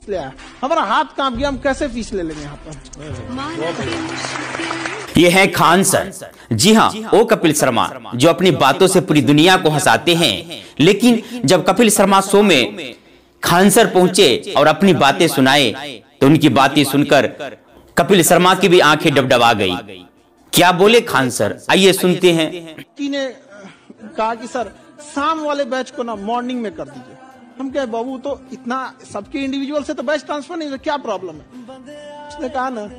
ले आया, हमारा हाथ कांप गया, हम कैसे फीस ले लेंगे यहाँ पर। ये है खान सर। जी हाँ, वो कपिल शर्मा जो अपनी बातों से पूरी दुनिया को हंसाते हैं। लेकिन जब कपिल शर्मा शो में खान सर पहुंचे और अपनी बातें सुनाए तो उनकी बातें सुनकर कपिल शर्मा की भी आंखें डबडबा गई। क्या बोले खान सर, आइए सुनते हैं। ने कहा कि सर शाम वाले बैच को ना मॉर्निंग में कर दीजिए। हम कहे बाबू तो इतना सबके इंडिविजुअल से तो बैच ट्रांसफर नहीं, क्या प्रॉब्लम है। उसने कहा ना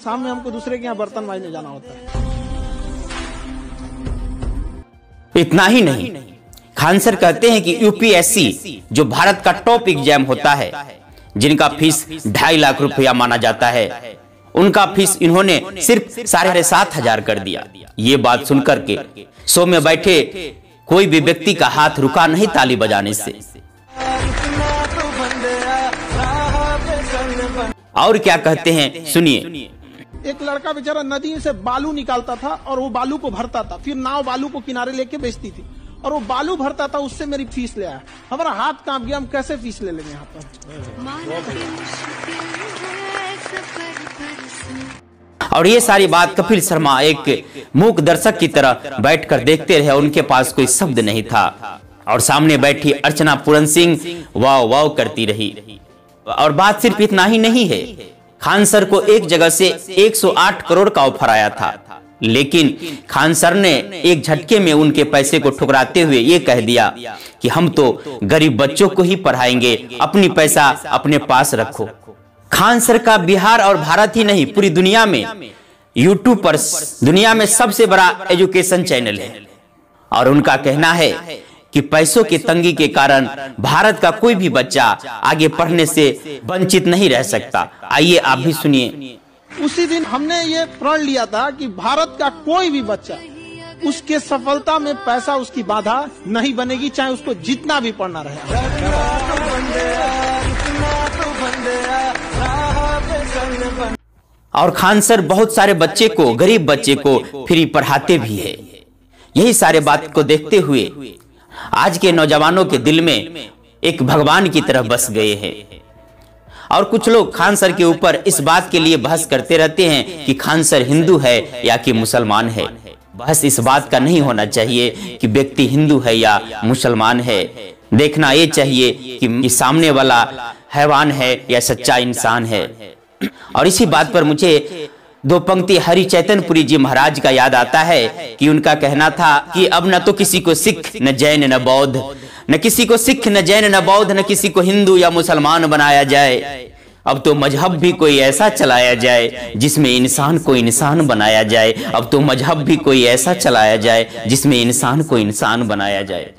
शाम में हमको दूसरे के यहाँ बर्तन मांजने जाना होता है। इतना ही नहीं, खान सर कहते हैं कि यूपीएससी जो भारत का टॉप एग्जाम होता है, जिनका फीस 2.5 लाख रुपया माना जाता है, उनका फीस इन्होंने सिर्फ 7,500 कर दिया। ये बात सुनकर के शो में बैठे कोई भी व्यक्ति का हाथ रुका नहीं ताली बजाने से। और क्या कहते हैं सुनिए। एक लड़का बेचारा नदी से बालू निकालता था और वो बालू को भरता था, फिर नाव बालू को किनारे लेके बेचती थी और वो बालू भरता था, उससे मेरी फीस ले आया, हमारा हाथ कांप गया, हम कैसे फीस ले लेंगे यहाँ पर। और ये सारी बात कपिल शर्मा एक मूक दर्शक की तरह बैठकर देखते रहे, उनके पास कोई शब्द नहीं था। और सामने बैठी अर्चना पूरन सिंह वाव वाव करती रही। और बात सिर्फ इतना ही नहीं है, खान सर को एक जगह से 108 करोड़ का ऑफर आया था, लेकिन खान सर ने एक झटके में उनके पैसे को ठुकराते हुए ये कह दिया कि हम तो गरीब बच्चों को ही पढ़ाएंगे, अपनी पैसा अपने पास रखो। खान सर का बिहार और भारत ही नहीं पूरी दुनिया में यूट्यूब पर दुनिया में सबसे बड़ा एजुकेशन चैनल है। और उनका कहना है कि पैसों की तंगी के कारण भारत का कोई भी बच्चा आगे पढ़ने से वंचित नहीं रह सकता। आइए आप भी सुनिए। उसी दिन हमने ये प्रण लिया था कि भारत का कोई भी बच्चा उसके सफलता में पैसा उसकी बाधा नहीं बनेगी, चाहे उसको जितना भी पढ़ना रहे। और खान सर बहुत सारे बच्चे को, गरीब बच्चे को फ्री पढ़ाते भी है। यही सारे बात को देखते हुए आज के नौजवानों के दिल में एक भगवान की तरह बस गए हैं। और कुछ लोग खान सर के ऊपर इस बात के लिए बहस करते रहते हैं कि खान सर हिंदू है या कि मुसलमान है। बहस इस बात का नहीं होना चाहिए कि व्यक्ति हिंदू है या मुसलमान है। देखना ये चाहिए कि सामने वाला हैवान है या सच्चा इंसान है। और इसी बात पर मुझे 2 पंक्ति हरि चैतन्यपुरी जी महाराज का याद आता है कि उनका कहना था कि अब न तो किसी को सिख न जैन न बौद्ध, न किसी को सिख न जैन न बौद्ध, न किसी को हिंदू या मुसलमान बनाया जाए। अब तो मजहब भी कोई ऐसा चलाया जाए जिसमें इंसान को इंसान बनाया जाए। अब तो मजहब भी कोई ऐसा चलाया जाए जिसमें इंसान को इंसान बनाया जाए।